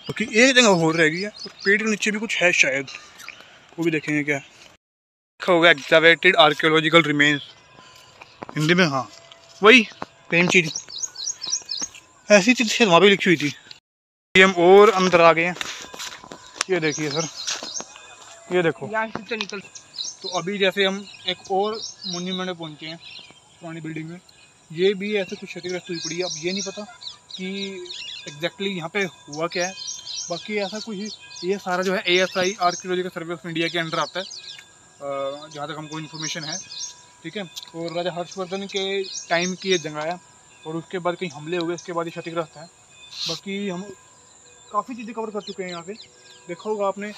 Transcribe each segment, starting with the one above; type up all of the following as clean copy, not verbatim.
क्योंकि एक जगह और रह गई है और पेड़ के नीचे भी कुछ है शायद, वो भी देखेंगे क्या लिखा होगा। एक्सकैवेटेड आर्कियोलॉजिकल रिमेन्स हिंदी में, हाँ वही सेम चीज़, ऐसी चीज़ शायद वहाँ पे लिखी हुई थी। ये हम और अंदर आ गए हैं, ये देखिए सर, ये देखो से निकल। तो अभी जैसे हम एक और मोन्यूमेंट में पहुँचे हैं पुरानी बिल्डिंग में, ये भी ऐसे कुछ क्षतिग्रस्त हुई पड़ी है। अब ये नहीं पता कि एग्जैक्टली यहाँ पे हुआ क्या है, बाकी ऐसा कुछ, ये सारा जो है ASI archaeological survey of India के अंडर आता है जहाँ तक हमको इन्फॉर्मेशन है, ठीक है। और राजा हर्षवर्धन के टाइम की ये जगह है और उसके बाद कहीं हमले हुए, उसके बाद ये क्षतिग्रस्त है। बाकी हम काफ़ी चीज़ें कवर कर चुके हैं यहाँ पे, देखा होगा आपने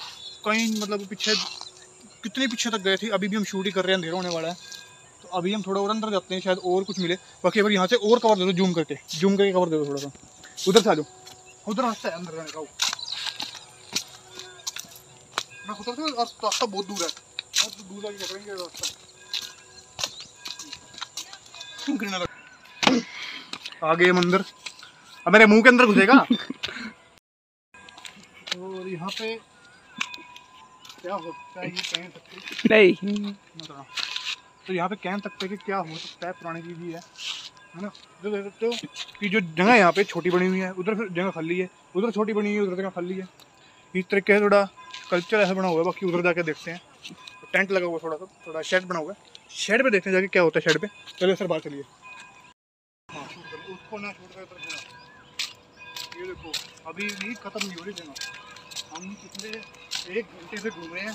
कहीं, मतलब पीछे कितने पीछे तक गए थे। अभी भी हम शूट ही कर रहे हैं, अंधेरा होने वाला है, तो अभी हम थोड़ा और अंदर जाते हैं, शायद और कुछ मिले। बाकी अगर यहाँ से और कवर दे दो, जूम करके कवर दे दो थोड़ा सा, उधर से आ जाओ, उधर रास्ता है अंदर जाने का, मैं सोच रहा था रास्ता बहुत दूर है, बहुत दूर जाके पकड़ेंगे रास्ता। आ गए मंदिर, अब मेरे मुंह के अंदर घुसेगा। और यहाँ पे क्या हो सकता है, ये कह सकते नहीं, तो यहाँ पे कह सकते हैं कि क्या हो सकता है, पुरानी चीज़ ही है ना। जो देख सकते हो कि जो जगह यहाँ पे छोटी बनी हुई है, उधर फिर जगह खाली है, उधर छोटी बनी हुई है, उधर जगह खाली है, इस तरीके से थोड़ा कल्चर ऐसा बना हुआ है। बाकी उधर जाके देखते हैं, टेंट लगा हुआ है, थोड़ा शेड बना हुआ है, शेड पे देखते हैं जाके क्या होता है शेड पे। चलिए सर बाहर चलिए, हाँ उसको ना शूट कर, ये देखो अभी भी खत्म नहीं हो रही जगह, हम पिछले 1 घंटे से घूम रहे हैं,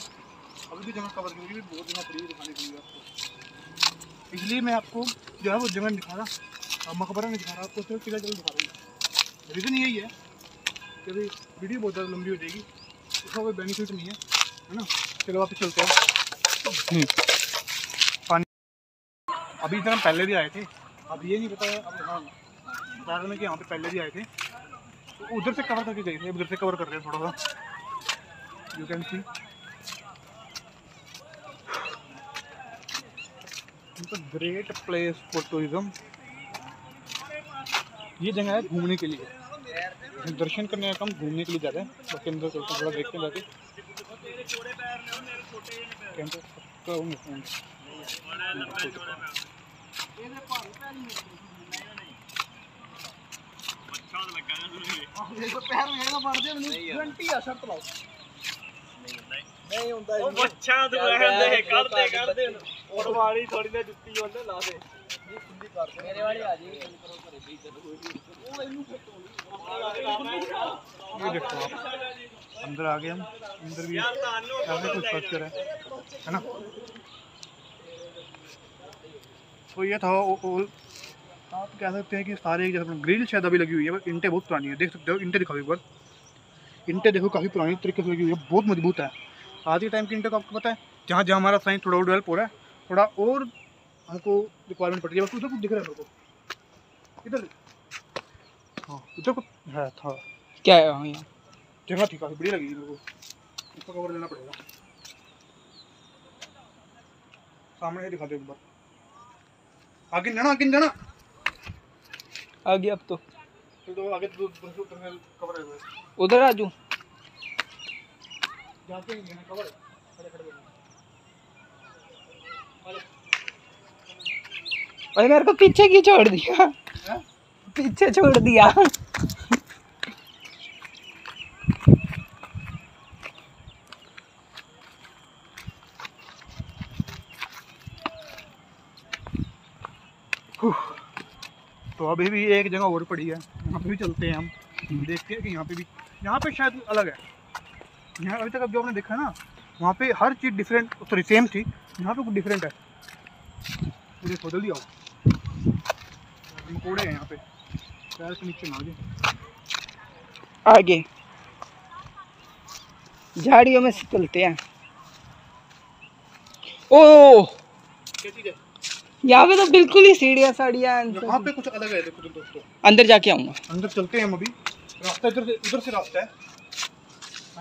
अभी भी जगह कवर नहीं हुई, बहुत जगह पड़ी है दिखाने के लिए आपको। इसलिए मैं आपको जो है वो जगह दिखा रहा, मकबरा नहीं दिखा रहा आपको, सिर्फ किला जल दिखा रहा हूँ। रीज़न यही है कि भाई वीडियो बहुत ज़्यादा लंबी हो जाएगी, उसका कोई बेनिफिट नहीं है ना। चलो वापस चलते हैं। पानी अभी इधर हम पहले भी आए थे, अब ये नहीं पता, अब हाँ बता रहे कि यहाँ पे पहले भी आए थे, तो उधर से कवर करके गए थे, उधर से कवर कर रहे हैं थोड़ा सा, you can see. Great place for tourism, ये जगह है घूमने के लिए, दर्शन करने का कम, घूमने के लिए ज़्यादा है। बाकी अंदर चलते थोड़ा देखते हैं जाके। ये देखो आप, अंदर आ गए हम, अंदर भी काफी कुछ स्ट्रक्चर है ना। तो ये था आप कह सकते हैं कि सारे जैसे ग्रिल शायद अभी लगी हुई है, बस ईंटें बहुत पुरानी है, देख सकते हो ईंटें दिखाओ एक बार, ईंटें देखो काफ़ी पुरानी तरीके से लगी हुई है, बहुत मजबूत है। आज के टाइम की ईंटें को आपको पता है, जहाँ जहाँ हमारा साइंस थोड़ा और डेवलप हो रहा है, थोड़ा और हमको रिक्वायरमेंट पड़ रही है। बस उधर कुछ दिख रहा है मेरे को, इधर, हाँ उधर कुछ है था, क्या है वहाँ यहाँ? जगह थी काफ़ी बड़ी लगी मेरे को, इसको कवर लेना पड़ेगा। सामने ही दिखा दो एक बार, आगे जाना, आगे जाना, आ गया अब तो आगे तो कवर है, उधर आ जाऊँ। जाते ही कवर है, खड़े खड़े और मेरे को पीछे की छोड़ दिया, पीछे छोड़ दिया। तो अभी भी एक जगह और पड़ी है, यहाँ पे भी चलते हैं हम, देखते हैं कि यहाँ पे भी, यहाँ पे शायद अलग है। यहाँ अभी तक अब जो आपने देखा है ना, वहाँ पे हर चीज़ डिफरेंट, सॉरी सेम थी, यहाँ पे कुछ डिफरेंट है। देखो जल्दी आओ, मकोड़े हैं यहाँ पे, पैर के नीचे ना आगे झाड़ियों में से चलते हैं। ओ क्या चीज़ है यहाँ पे तो बिल्कुल ही सीढ़ियाँ साड़ियाँ। यहाँ पे कुछ अलग है, देखो दोस्तों, अंदर जाके आऊँगा, अंदर चलते हैं हम अभी। रास्ता उधर से रास्ता है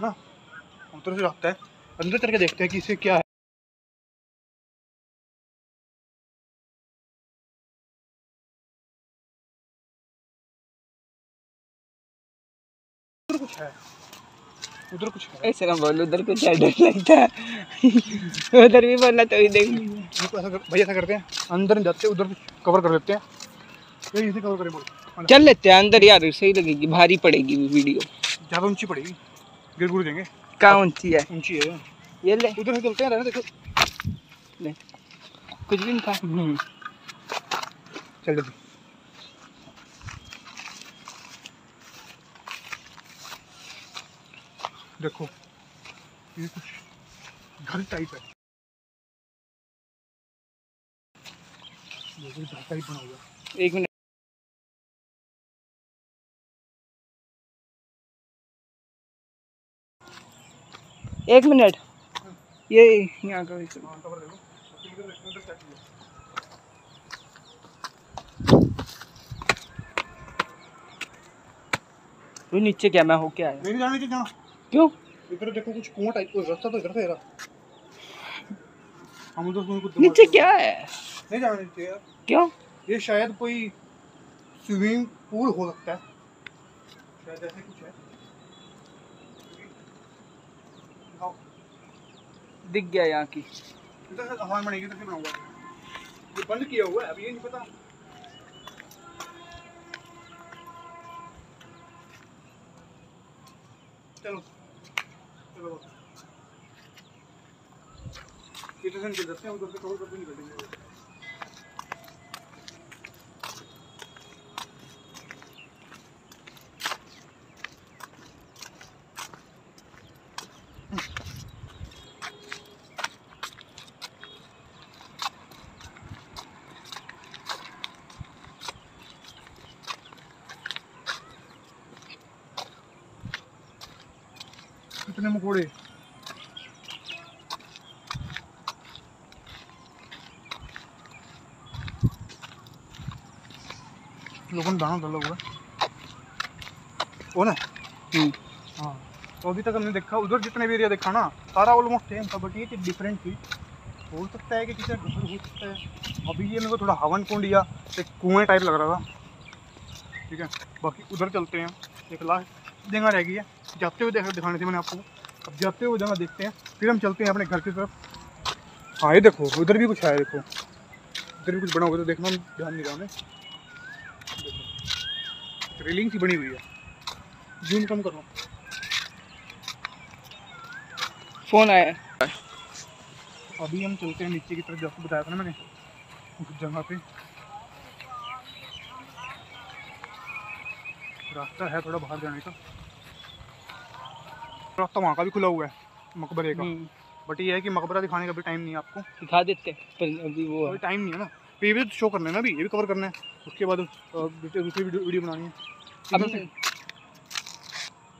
ना, उधर से रास्ता है, अंदर चल के देखते हैं कि इसे क्या है। कुछ है उधर कुछ है। ऐसे ना बोल, उधर कुछ है, डर लगता है। उधर भी बोलना तो ही देख लीजिए। देखो ऐसा भैया ऐसा करते हैं, अंदर नहीं जाते, उधर कवर कर लेते हैं। तो यहीं से कवर करें, बोल चल लेते हैं अंदर यार, सही लगेगी, भारी पड़ेगी वीडियो। ज़्यादा ऊंची पड़ेगी, गिर गुड़ जाएंगे। कहाँ ऊंची है? ऊंची है, ये ले, उधर से चलते हैं, रहने देखो। ले कुछ भी नहीं था। चल जल्दी। देखो ये कुछ घर टाइप है, देखो घर टाइप बना हुआ। एक मिनट, एक मिनट, ये यहाँ का हाँ कवर देखो, वो नीचे क्या मैं होके आया? नहीं जाने चाहिए जहाँ। क्यों? इधर देखो कुछ कुआं टाइप का रास्ता, तो इधर से रहा। हम उधर कुछ नीचे क्या है? नहीं जाने चाहिए यार। क्यों? ये शायद कोई स्विमिंग पूल हो सकता है, शायद ऐसे कुछ है। दिखाओ। दिख गया यहाँ की। इधर से हवा बनेगी, इधर से बनाऊंगा। ये बंद किया हुआ है, अभी ये नहीं पता। चलो चलो इधर से निकल जाते हैं, उधर से कवर करके निकलेंगे। कितने मकोड़े, लोगों ने दाना डाला हुआ है वो ना। हाँ, तो अभी तक हमने देखा, उधर जितने भी एरिया देखा ना, सारा ऑलमोस्ट सेम था, बट ये चीज़ डिफरेंट थी। हो सकता है कि किसी का घर हो सकता है। अभी ये मेरे को थोड़ा हवन कुंड या एक कुएं टाइप लग रहा था, ठीक है। बाकी उधर चलते हैं, एक लास्ट जगह रह गई है, जाते हुए दिखाने थे मैंने आपको। अब जाते हुए जगह देखते हैं, फिर हम चलते हैं अपने घर की तरफ। हाँ ये देखो, उधर भी कुछ है, देखो उधर भी कुछ बना हुआ, तो देखना ध्यान नहीं रहा हमें। रेलिंग सी बनी हुई है, जूम कम करो। फोन आया। अभी हम चलते हैं नीचे की तरफ, जैसे बताया था ना मैंने, उस जगह पे रास्ता है थोड़ा बाहर जाने का। रास्ता वहाँ का भी खुला हुआ है, मकबरे का। बट ये है कि मकबरा दिखाने का भी टाइम नहीं है आपको। दिखा देते पर अभी वो अभी टाइम नहीं है ना, तो ये भी शो करना है ना, अभी ये भी कवर करना है। उसके बाद दूसरी वीडियो बनानी है। अब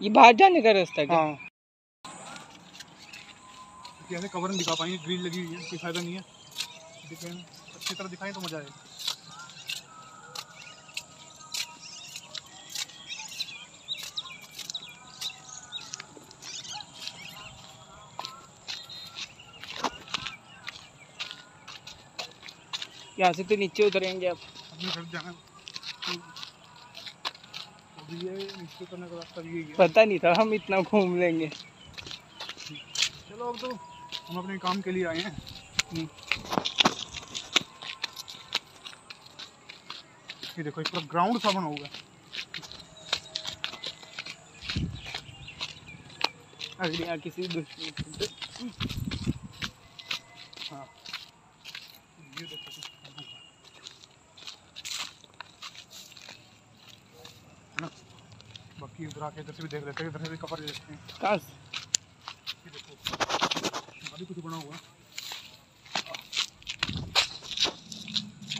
ये बाहर जाने का रास्ता क्या? हाँ, ऐसे कवर नहीं दिखा पाएंगे, ग्रिल लगी हुई है, कोई फायदा नहीं है। दिखाएं अच्छी तरह, दिखाएं तो मजा आएगा। यहाँ से तो नीचे उतरेंगे अब। अपने घर जाना है। अभी ये नीचे करने का रास्ता भी यही है। पता नहीं था हम इतना घूम लेंगे। चलो अब तो हम अपने काम के लिए आए हैं। ये देखो, एक पूरा ग्राउंड सा बना हुआ है। अगर यहाँ किसी हाँ ये देखो है ना। बाकी उधर आके इधर से भी देख लेते हैं, इधर से भी कवर ले लेते हैं। कहाँ ये देखो अभी कुछ बना हुआ है,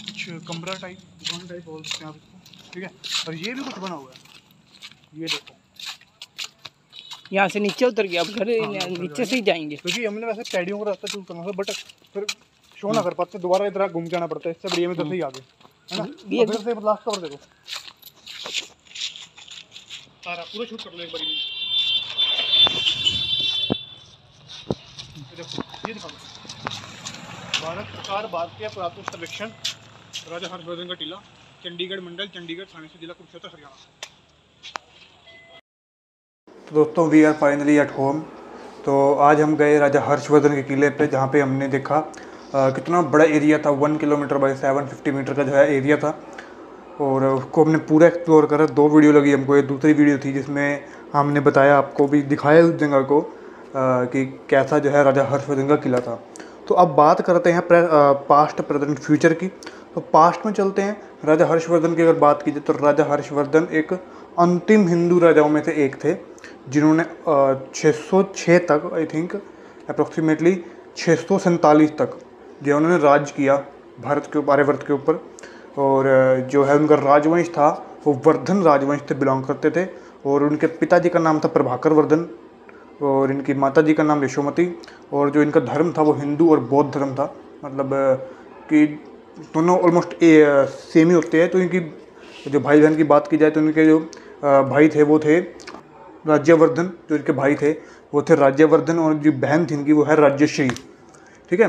कुछ कमरा टाइप, दुकान टाइप बोल सकते हैं आप इसको, ठीक है। और ये भी कुछ बना हुआ है, ये देखो। यहाँ से नीचे उतर गया, अब घर नीचे से ही जाएंगे। क्योंकि हमने वैसे पैडियों का रास्ता चूज करना था, बट फिर शो ना कर पाते, दोबारा इधर घूम के आना पड़ता है। इससे बढ़िया में इधर से ही आगे, है ना। इधर से लास्ट कवर देखो, सारा पूरा शूट कर लो एक बारी में। देखो ये दिखा दो, भारत सरकार भारतीय पुरातत्व सर्वेक्षण, राजा हर्षवर्धन का टीला, चंडीगढ़ मंडल, चंडीगढ़ थाने से, जिला कुरुक्षेत्र, हरियाणा। तो दोस्तों we are finally at home. तो आज हम गए राजा हर्षवर्धन के किले पे, जहाँ पे हमने देखा कितना बड़ा एरिया था। 1 किलोमीटर बाई 750 मीटर का जो है एरिया था, और उसको हमने पूरा एक्सप्लोर करा। 2 वीडियो लगी हमको। ये दूसरी वीडियो थी जिसमें हमने बताया, आपको भी दिखाया उस जगह को कि कैसा जो है राजा हर्षवर्धन का किला था। तो अब बात करते हैं पास्ट प्रेजेंट फ्यूचर की। तो पास्ट में चलते हैं। राजा हर्षवर्धन की अगर बात की जाए तो राजा हर्षवर्धन एक अंतिम हिंदू राजाओं में से एक थे, जिन्होंने 606 तक, आई थिंक अप्रोक्सीमेटली 647 तक जो उन्होंने राज किया भारत के ऊपर, आर्यवर्त के ऊपर। और जो है उनका राजवंश था वो वर्धन राजवंश से बिलोंग करते थे, और उनके पिताजी का नाम था प्रभाकर वर्धन, और इनकी माताजी का नाम यशोमती। और जो इनका धर्म था वो हिंदू और बौद्ध धर्म था, मतलब कि दोनों ऑलमोस्ट सेम ही होते हैं। तो इनकी जो भाई बहन की बात की जाए तो इनके जो भाई थे वो थे राज्यवर्धन, जो इनके भाई थे वो थे राज्यवर्धन, और जो बहन थी इनकी वो है राज्यश्री। ठीक है।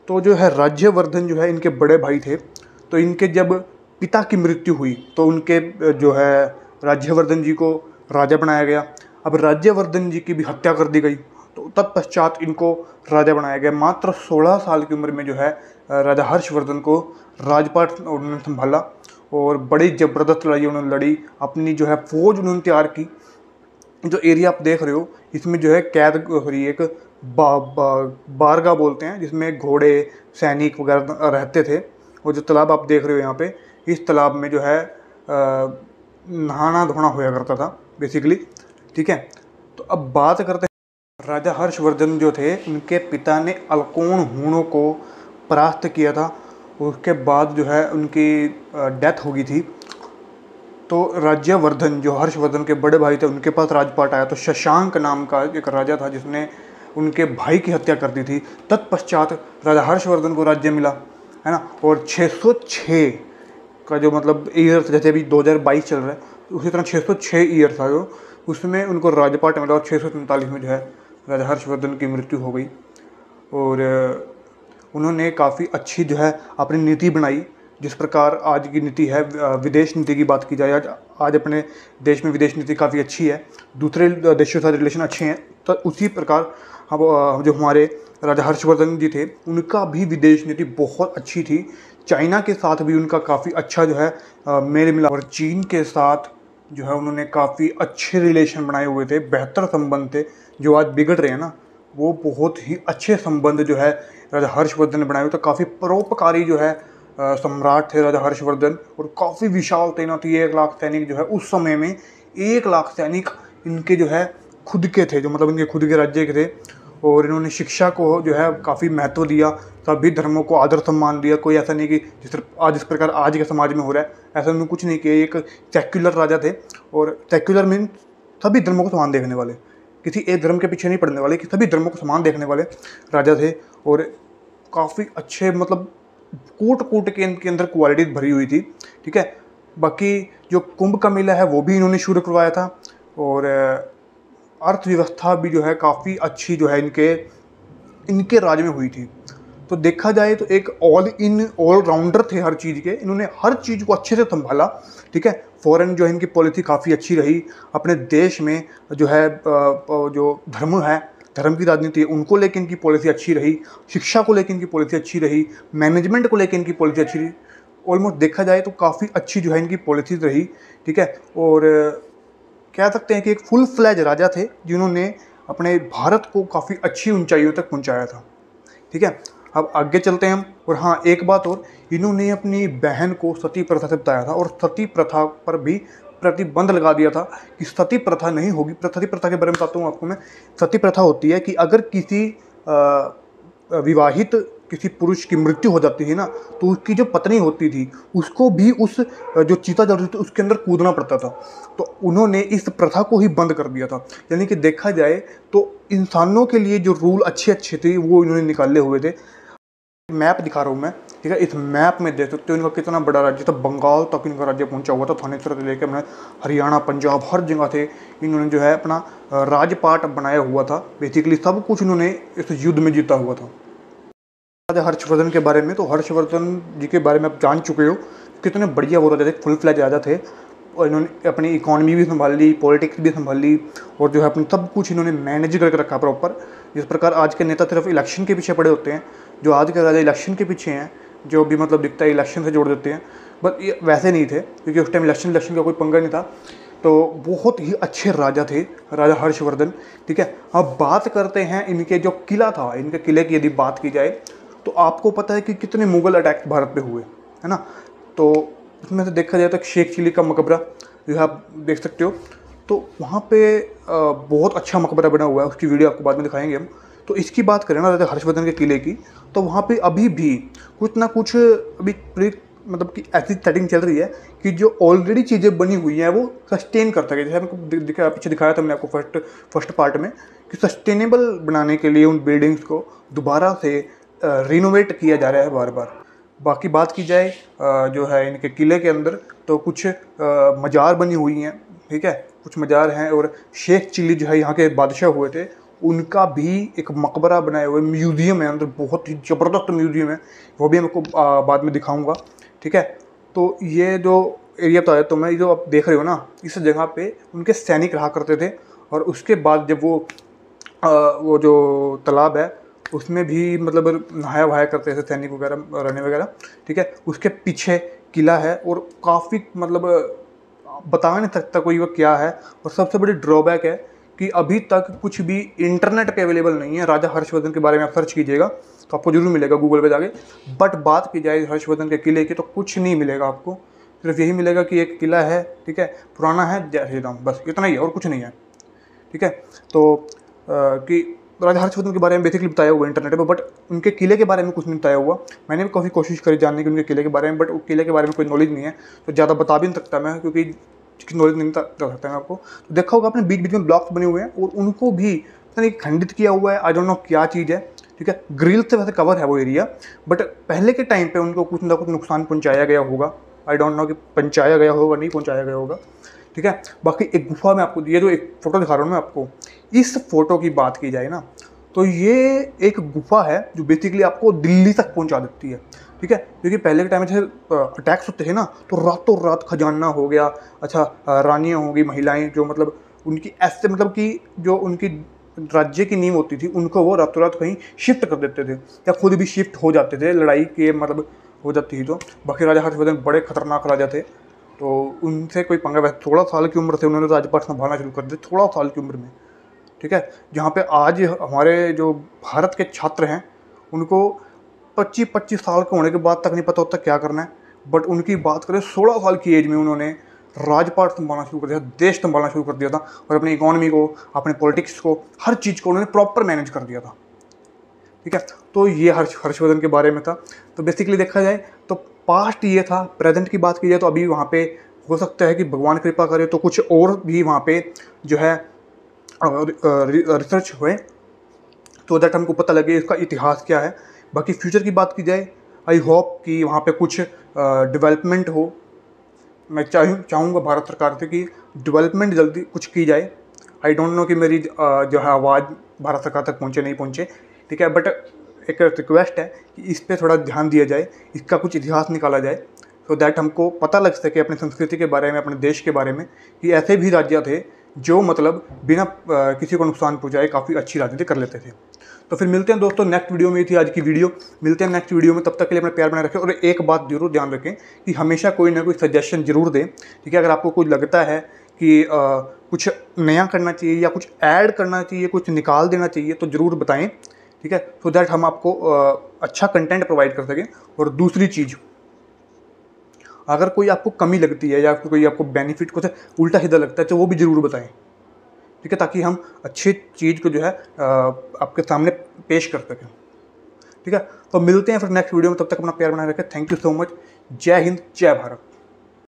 तो जो है राज्यवर्धन जो है इनके बड़े भाई थे। तो इनके जब पिता की मृत्यु हुई तो उनके जो है राज्यवर्धन जी को राजा बनाया गया। अब राज्यवर्धन जी की भी हत्या कर दी गई, तो तत्पश्चात इनको राजा बनाया गया। मात्र 16 साल की उम्र में जो है राजा हर्षवर्धन को राजपाट उन्होंने संभाला, और बड़ी ज़बरदस्त लड़ाई उन्होंने लड़ी। अपनी जो है फौज उन्होंने तैयार की। जो एरिया आप देख रहे हो इसमें जो है कैद सॉरी एक बारगाह बोलते हैं, जिसमें घोड़े सैनिक वगैरह रहते थे। और जो तालाब आप देख रहे हो यहाँ पे, इस तालाब में जो है नहाना धोना होया करता था बेसिकली। ठीक है। तो अब बात करते हैं, राजा हर्षवर्धन जो थे उनके पिता ने अलकोन हूणों को परास्त किया था। उसके बाद जो है उनकी डेथ हो गई थी। तो राज्यवर्धन जो हर्षवर्धन के बड़े भाई थे उनके पास राजपाट आया। तो शशांक नाम का एक राजा था जिसने उनके भाई की हत्या कर दी थी। तत्पश्चात राजा हर्षवर्धन को राज्य मिला, है ना। और 606 का जो मतलब ईयर, जैसे अभी 2022 चल रहा है, उसी तरह 606 ईयर था जो, उसमें उनको राजपाट मिला। और 647 में जो है राजा हर्षवर्धन की मृत्यु हो गई। और उन्होंने काफ़ी अच्छी जो है अपनी नीति बनाई। जिस प्रकार आज की नीति है, विदेश नीति की बात की जाए, आज अपने देश में विदेश नीति काफ़ी अच्छी है, दूसरे देशों के साथ रिलेशन अच्छे हैं। तो उसी प्रकार हम जो हमारे राजा हर्षवर्धन जी थे उनका भी विदेश नीति बहुत अच्छी थी। चाइना के साथ भी उनका काफ़ी अच्छा जो है मेल मिला, और चीन के साथ जो है उन्होंने काफ़ी अच्छे रिलेशन बनाए हुए थे, बेहतर संबंध थे। जो आज बिगड़ रहे हैं ना, वो बहुत ही अच्छे संबंध जो है राजा हर्षवर्धन ने बनाए हुए। तो काफ़ी परोपकारी जो है सम्राट थे राजा हर्षवर्धन, और काफ़ी विशाल तैनाती। 1 लाख सैनिक जो है उस समय में 1 लाख सैनिक इनके जो है खुद के थे, जो मतलब इनके खुद के राज्य के थे। और इन्होंने शिक्षा को जो है काफ़ी महत्व दिया, सभी धर्मों को आदर सम्मान दिया। कोई ऐसा नहीं कि जिस प्रकार आज के समाज में हो रहा है, ऐसा उन्होंने कुछ नहीं किया। एक सेक्युलर राजा थे, और सेक्युलर मीन सभी धर्मों को समान देखने वाले, किसी एक धर्म के पीछे नहीं पड़ने वाले, कि सभी धर्मों को समान देखने वाले राजा थे। और काफ़ी अच्छे, मतलब कूट के इनके अंदर क्वालिटी भरी हुई थी। ठीक है। बाकी जो कुंभ का मेला है वो भी इन्होंने शुरू करवाया था। और अर्थव्यवस्था भी जो है काफ़ी अच्छी जो है इनके राज में हुई थी। तो देखा जाए तो एक ऑल राउंडर थे हर चीज़ के। इन्होंने हर चीज़ को अच्छे से संभाला। ठीक है। फॉरेन जो है इनकी पॉलिसी काफ़ी अच्छी रही। अपने देश में जो है जो धर्म की राजनीति है उनको लेकर इनकी पॉलिसी अच्छी रही। शिक्षा को लेकर इनकी पॉलिसी अच्छी रही। मैनेजमेंट को लेकर इनकी पॉलिसी अच्छी रही। ऑलमोस्ट देखा जाए तो काफ़ी अच्छी जो है इनकी पॉलिसीज रही। ठीक है। और कह सकते हैं कि एक फुल फ्लैज राजा थे जिन्होंने अपने भारत को काफ़ी अच्छी ऊंचाइयों तक पहुंचाया था। ठीक है। अब आगे चलते हैं हम। और हाँ, एक बात और, इन्होंने अपनी बहन को सती प्रथा से बताया था, और सती प्रथा पर भी प्रतिबंध लगा दिया था कि सती प्रथा नहीं होगी। सती प्रथा के बारे में बताता हूँ आपको मैं। सती प्रथा होती है कि अगर किसी विवाहित किसी पुरुष की मृत्यु हो जाती थी ना, तो उसकी जो पत्नी होती थी उसको भी उस जो चिता जल रही थी उसके अंदर कूदना पड़ता था। तो उन्होंने इस प्रथा को ही बंद कर दिया था। यानी कि देखा जाए तो इंसानों के लिए जो रूल अच्छे थे वो इन्होंने निकाले हुए थे। मैप दिखा रहा हूँ मैं। ठीक है। इस मैप में देख सकते हो इनका कितना बड़ा राज्य था। बंगाल तक इनका राज्य पहुंचा हुआ था, थानेसर से लेकर अपने हरियाणा, पंजाब, हर जगह थे। इन्होंने जो है अपना राजपाट बनाया हुआ था। बेसिकली सब कुछ इन्होंने इस युद्ध में जीता हुआ था। राजा हर्षवर्धन के बारे में, तो हर्षवर्धन जी के बारे में आप जान चुके हो कितने बढ़िया वो राजा थे, फुल फ्लैज राजा थे। और इन्होंने अपनी इकॉनमी भी संभाल ली, पॉलिटिक्स भी संभाल ली, और जो है अपनी सब कुछ इन्होंने मैनेज करके रखा प्रॉपर। जिस प्रकार आज के नेता सिर्फ इलेक्शन के पीछे पड़े होते हैं, जो आज के राजा इलेक्शन के पीछे हैं, जो भी मतलब दिखता है इलेक्शन से जोड़ देते हैं, बट ये वैसे नहीं थे, क्योंकि उस टाइम इलेक्शन का कोई पंगा नहीं था। तो बहुत ही अच्छे राजा थे राजा हर्षवर्धन। ठीक है, अब बात करते हैं इनके जो किला था, इनके किले की यदि बात की जाए तो आपको पता है कि कितने मुगल अटैक भारत पे हुए, है ना। तो उसमें से देखा जाए तो शेख चिली का मकबरा जो आप देख सकते हो, तो वहाँ पे बहुत अच्छा मकबरा बना हुआ है, उसकी वीडियो आपको बाद में दिखाएंगे हम। तो इसकी बात करें ना राजा हर्षवर्धन के किले की, तो वहाँ पे अभी भी कुछ ना कुछ अभी मतलब कि ऐसी सेटिंग चल रही है कि जो ऑलरेडी चीज़ें बनी हुई हैं वो सस्टेन कर सके। जैसे हमको पीछे दिखाया था मैंने आपको फर्स्ट पार्ट में, कि सस्टेनेबल बनाने के लिए उन बिल्डिंग्स को दोबारा से रिनोवेट किया जा रहा है बार बार। बाकी बात की जाए जो है इनके किले के अंदर, तो कुछ मज़ार बनी हुई हैं। ठीक है, कुछ मज़ार हैं, और शेख चिली जो है यहाँ के बादशाह हुए थे, उनका भी एक मकबरा बनाया हुआ है, म्यूज़ियम है अंदर, बहुत ही ज़बरदस्त म्यूज़ियम है, वो भी मैं आपको बाद में दिखाऊंगा। ठीक है, तो ये जो एरिया बताया तो मैं, जो आप देख रहे हो ना, इस जगह पे उनके सैनिक रहा करते थे, और उसके बाद जब वो जो तालाब है उसमें भी मतलब नहाया वहाया करते थे सैनिक वगैरह, रहने वगैरह। ठीक है, उसके पीछे किला है, और काफ़ी मतलब बता नहीं सकता कोई वो क्या है। और सबसे बड़ी ड्रॉबैक है कि अभी तक कुछ भी इंटरनेट पे अवेलेबल नहीं है। राजा हर्षवर्धन के बारे में आप सर्च कीजिएगा तो आपको जरूर मिलेगा गूगल पे जाके, बट बात की जाए हर्षवर्धन के किले की तो कुछ नहीं मिलेगा आपको। सिर्फ यही मिलेगा कि एक किला है, ठीक है, पुराना है, जय श्री राम, बस इतना ही है और कुछ नहीं है। ठीक है, तो कि राजा हर्षवर्धन के बारे में बेसिकली बताया हुआ इंटरनेट पे, बट उनके किले के बारे में कुछ नहीं बताया हुआ। मैंने भी काफ़ी कोशिश करी जानने की उनके किले के बारे में, बट किले के बारे में कोई नॉलेज नहीं है, तो ज़्यादा बता भी नहीं सकता मैं, क्योंकि जिसकी नॉलेज नहीं बता सकता मैं आपको। तो देखा होगा आपने बीच बीच में ब्लॉक्स बने हुए हैं, और उनको भी खंडित किया हुआ है, आई डोंट नो क्या चीज़ है। ठीक है, ग्रिल से वैसे कवर है वो एरिया, बट पहले के टाइम पे उनको कुछ ना कुछ नुकसान पहुंचाया गया होगा। आई डोंट नो कि पहुंचाया गया होगा नहीं पहुंचाया गया होगा। ठीक है, बाकी एक गुफा में आपको, ये जो एक फ़ोटो दिखा रहा हूँ मैं आपको, इस फोटो की बात की जाए ना तो ये एक गुफा है जो बेसिकली आपको दिल्ली तक पहुंचा देती है। ठीक है, क्योंकि पहले के टाइम में जैसे अटैक्स होते थे ना, तो रातों रात खजाना हो गया, अच्छा रानियाँ हो गई, महिलाएं जो मतलब उनकी ऐसे मतलब कि जो उनकी राज्य की नींव होती थी, उनको वो रातों रात कहीं शिफ्ट कर देते थे, या खुद भी शिफ्ट हो जाते थे, लड़ाई के मतलब हो जाती थी। तो बाकी राजा हर्षवर्धन बड़े खतरनाक राजा थे, तो उनसे कोई पंगा, वैसे 16 साल की उम्र से उन्होंने राजपाट संभालना शुरू कर दिया, 16 साल की उम्र में। ठीक है, जहाँ पे आज हमारे जो भारत के छात्र हैं उनको 25-25 साल के होने के बाद तक नहीं पता होता क्या करना है, बट उनकी बात करें 16 साल की एज में उन्होंने राजपाट संभालना शुरू कर दिया, देश संभालना शुरू कर दिया था, और अपनी इकॉनमी को, अपने पॉलिटिक्स को, हर चीज़ को उन्होंने प्रॉपर मैनेज कर दिया था। ठीक है, तो ये हर्षवर्धन के बारे में था। तो बेसिकली देखा जाए तो पास्ट ये था, प्रेजेंट की बात की जाए तो अभी वहाँ पे हो सकता है कि भगवान कृपा करे तो कुछ और भी वहाँ पे जो है रिसर्च हुए, तो दैट हमको पता लगे इसका इतिहास क्या है। बाकी फ्यूचर की बात की जाए, आई होप कि वहाँ पे कुछ डेवलपमेंट हो। मैं चाहूँगा भारत सरकार से कि डेवलपमेंट जल्दी कुछ की जाए। आई डोंट नो कि मेरी जो है आवाज़ भारत सरकार तक पहुँचे नहीं पहुँचे। ठीक है, बट एक रिक्वेस्ट है कि इस पर थोड़ा ध्यान दिया जाए, इसका कुछ इतिहास निकाला जाए, सो दैट हमको पता लग सके अपनी संस्कृति के बारे में, अपने देश के बारे में, कि ऐसे भी राज्य थे जो मतलब बिना किसी को नुकसान पहुंचाए काफ़ी अच्छी राजनीति कर लेते थे। तो फिर मिलते हैं दोस्तों नेक्स्ट वीडियो में। थी आज की वीडियो, मिलते हैं नेक्स्ट वीडियो में, तब तक के लिए अपना प्यार बनाए रखें। और एक बात जरूर ध्यान रखें कि हमेशा कोई ना कोई सजेशन जरूर दें। ठीक है, अगर आपको कुछ लगता है कि कुछ नया करना चाहिए या कुछ ऐड करना चाहिए, कुछ निकाल देना चाहिए, तो ज़रूर बताएं। ठीक है, सो दैट हम आपको अच्छा कंटेंट प्रोवाइड कर सकें। और दूसरी चीज़, अगर कोई आपको कमी लगती है या कोई आपको बेनिफिट कुछ उल्टा सीधा लगता है तो वो भी ज़रूर बताएं। ठीक है, ताकि हम अच्छी चीज़ को जो है आपके सामने पेश कर सकें। ठीक है, तो मिलते हैं फिर नेक्स्ट वीडियो में, तब तक अपना प्यार बनाए रखें। Thank you so much. जय हिंद, जय भारत।